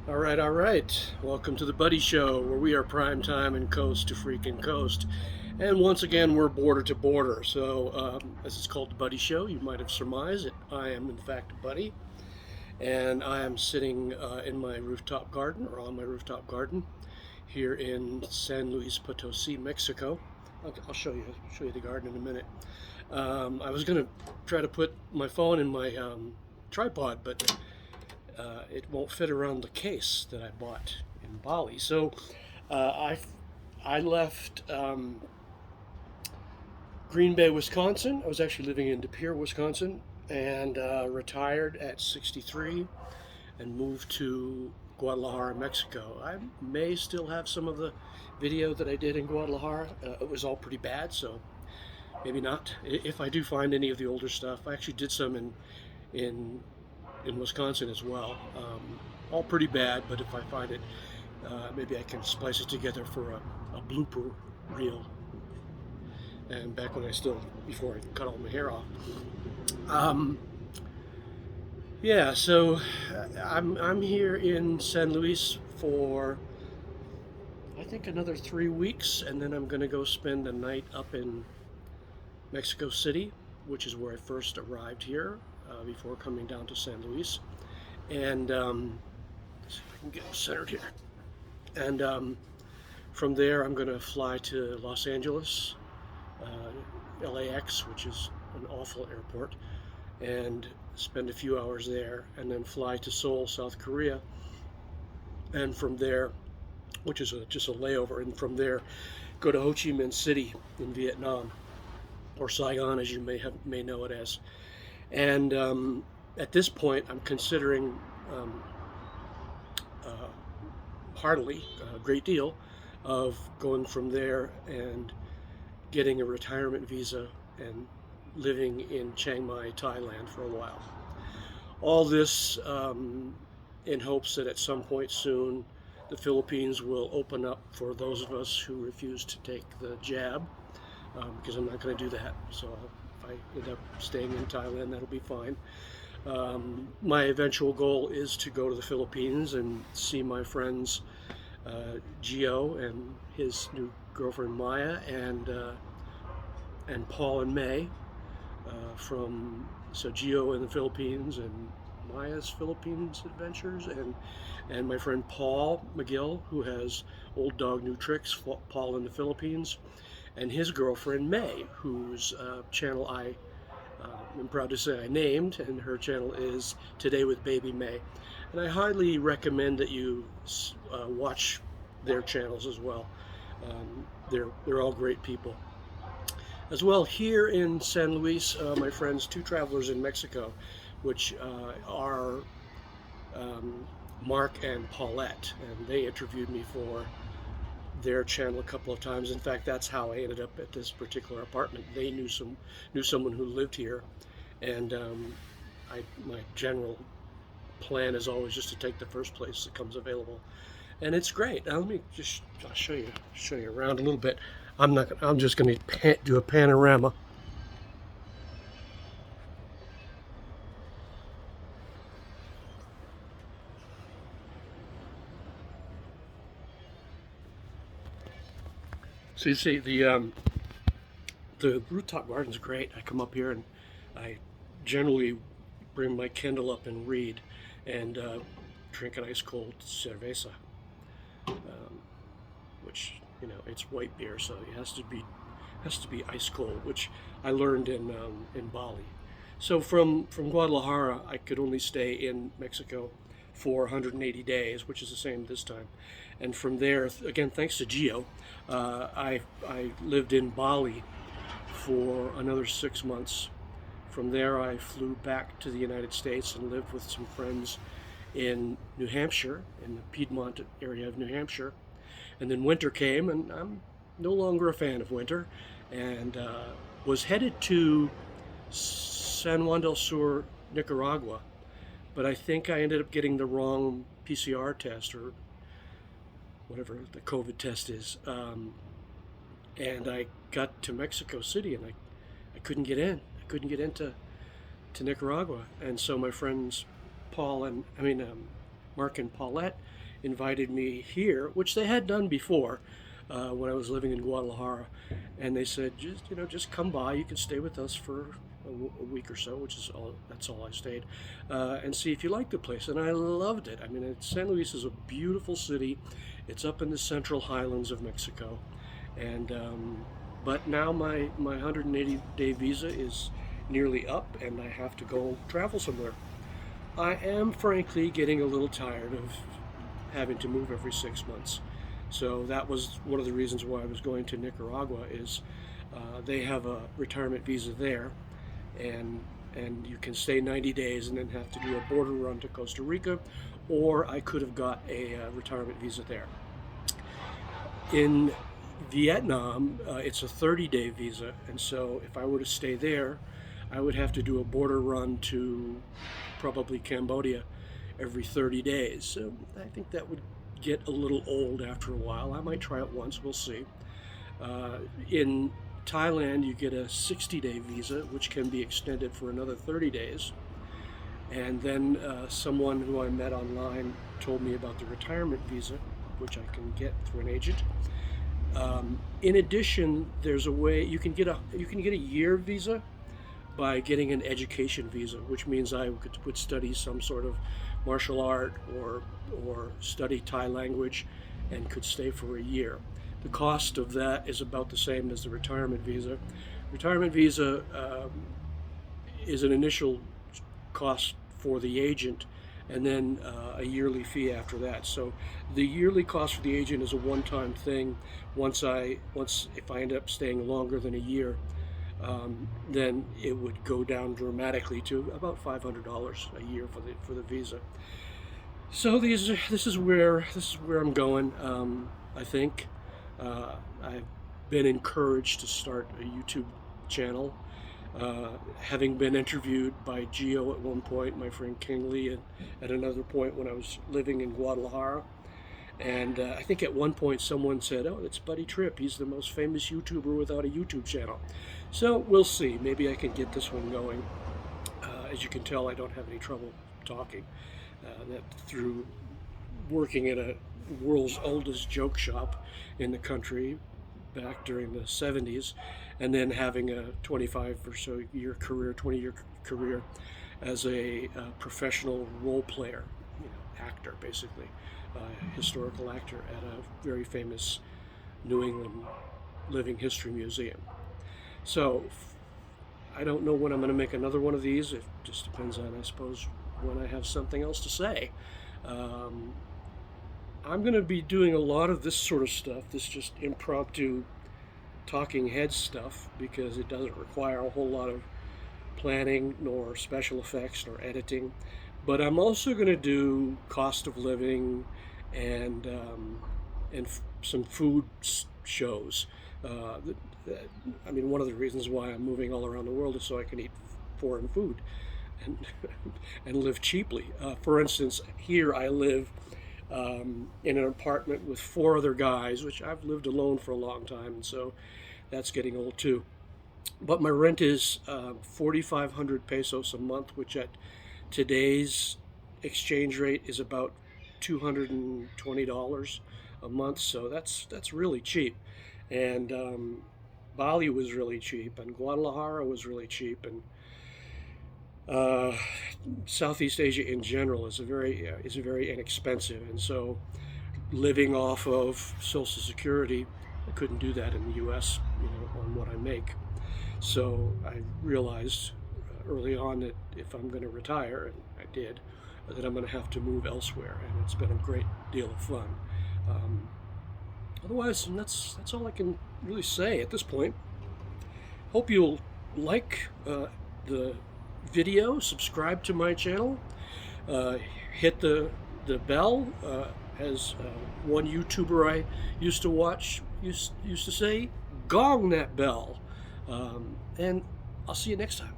All right. Welcome to the Buddy Show, where we are prime time and coast to freaking coast. And once again, we're border to border. So, this is called the Buddy Show. You might have surmised it. I am, in fact, a buddy. And I am sitting in my rooftop garden, or on my rooftop garden, here in San Luis Potosi, Mexico. I'll show you the garden in a minute. I was going to try to put my phone in my tripod, but it won't fit around the case that I bought in Bali. So I left Green Bay, Wisconsin. I was actually living in De Pere, Wisconsin, and retired at 63 and moved to Guadalajara, Mexico. I may still have some of the video that I did in Guadalajara. It was all pretty bad, so maybe not. If I do find any of the older stuff, I actually did some in in Wisconsin as well. All pretty bad, but if I find it, maybe I can splice it together for a blooper reel. And back when before I cut all my hair off. Um, yeah, so I'm here in San Luis for I think another 3 weeks, and then I'm going to go spend a night up in Mexico City, which is where I first arrived here before coming down to San Luis. And let's see if I can get centered here. And from there, I'm going to fly to Los Angeles, LAX, which is an awful airport, and spend a few hours there, and then fly to Seoul, South Korea. And from there, which is just a layover, and from there, go to Ho Chi Minh City in Vietnam, or Saigon, as you may know it as. And at this point, I'm considering um, uh, heartily a great deal of going from there and getting a retirement visa and living in Chiang Mai, Thailand for a while. All this in hopes that at some point soon the Philippines will open up for those of us who refuse to take the jab, because I'm not going to do that. So if I end up staying in Thailand, that'll be fine. My eventual goal is to go to the Philippines and see my friends Gio and his new girlfriend Maya, and Paul and May from Gio in the Philippines and Maya's Philippines adventures, and my friend Paul McGill, who has Old Dog New Tricks, Paul in the Philippines, and his girlfriend May, whose channel I'm proud to say I named, and her channel is Today with Baby May. And I highly recommend that you watch their channels as well. They're all great people. As well, here in San Luis, my friends, Two Travelers in Mexico, which are um, Mark and Paulette, and they interviewed me for their channel a couple of times. In fact, that's how I ended up at this particular apartment. They knew someone who lived here, and my general plan is always just to take the first place that comes available, and it's great. Now let me just I'll show you around a little bit. I'm just going to do a panorama. So you see the rooftop garden's great. I come up here and I generally bring my Kindle up and read, and drink an ice cold cerveza, um, which it's white beer, so it has to be ice cold, which I learned in Bali. So from Guadalajara, I could only stay in Mexico for 180 days, which is the same this time. And from there, again, thanks to Geo, I lived in Bali for another 6 months. From there, I flew back to the United States and lived with some friends in New Hampshire, in the Piedmont area of New Hampshire. And then winter came, and I'm no longer a fan of winter, and was headed to San Juan del Sur, Nicaragua. But I think I ended up getting the wrong PCR test, or whatever the COVID test is. And I got to Mexico City, and I couldn't get in. I couldn't get into to Nicaragua. And so my friends Paul and Mark and Paulette invited me here, which they had done before when I was living in Guadalajara, and they said, just come by. You can stay with us for a week or so, which is that's all I stayed, and see if you like the place. And I loved it. I mean, San Luis is a beautiful city. It's up in the central highlands of Mexico, and but now my 180-day visa is nearly up, and I have to go travel somewhere. I am frankly getting a little tired of having to move every 6 months. So that was one of the reasons why I was going to Nicaragua. Is they have a retirement visa there, and you can stay 90 days and then have to do a border run to Costa Rica, or I could have got a retirement visa there. In Vietnam, it's a 30-day visa, and so if I were to stay there, I would have to do a border run to probably Cambodia every 30 days. So I think that would get a little old after a while. I might try it once, we'll see. In Thailand, you get a 60-day visa, which can be extended for another 30 days. And then someone who I met online told me about the retirement visa, which I can get through an agent. In addition, there's a way you can get a year visa by getting an education visa, which means I would study some sort of martial art or study Thai language and could stay for a year. The cost of that is about the same as the retirement visa. Retirement visa is an initial cost for the agent, and then a yearly fee after that. So the yearly cost for the agent is a one-time thing. Once if I end up staying longer than a year, then it would go down dramatically to about $500 a year for the visa. So this is where I'm going. I think I've been encouraged to start a YouTube channel. Having been interviewed by Gio at one point, my friend Kingsley, and at another point when I was living in Guadalajara. And I think at one point someone said, "Oh, it's Buddy Tripp. He's the most famous YouTuber without a YouTube channel." So we'll see. Maybe I can get this one going. As you can tell, I don't have any trouble talking. That through working at a world's oldest joke shop in the country back during the 70s, and then having a 20 year career as a professional role player, actor, basically, historical actor at a very famous New England living history museum. So I don't know when I'm going to make another one of these. It just depends on, I suppose, when I have something else to say. I'm going to be doing a lot of this sort of stuff, this just impromptu talking head stuff, because it doesn't require a whole lot of planning nor special effects nor editing. But I'm also going to do cost of living and some food shows. I mean, one of the reasons why I'm moving all around the world is so I can eat foreign food and live cheaply. For instance, here I live in an apartment with 4 other guys, which I've lived alone for a long time, and so that's getting old too. But my rent is 4,500 pesos a month, which at today's exchange rate is about $220 a month. So that's really cheap. And Bali was really cheap, and Guadalajara was really cheap, and Southeast Asia in general is very inexpensive. And so living off of Social Security, I couldn't do that in the U.S. On what I make. So I realized early on that if I'm going to retire, and I did, that I'm going to have to move elsewhere, and it's been a great deal of fun. Otherwise, that's all I can really say at this point. Hope you'll like the video, subscribe to my channel, hit the bell. As one YouTuber I used to watch used to say, gong that bell. And I'll see you next time.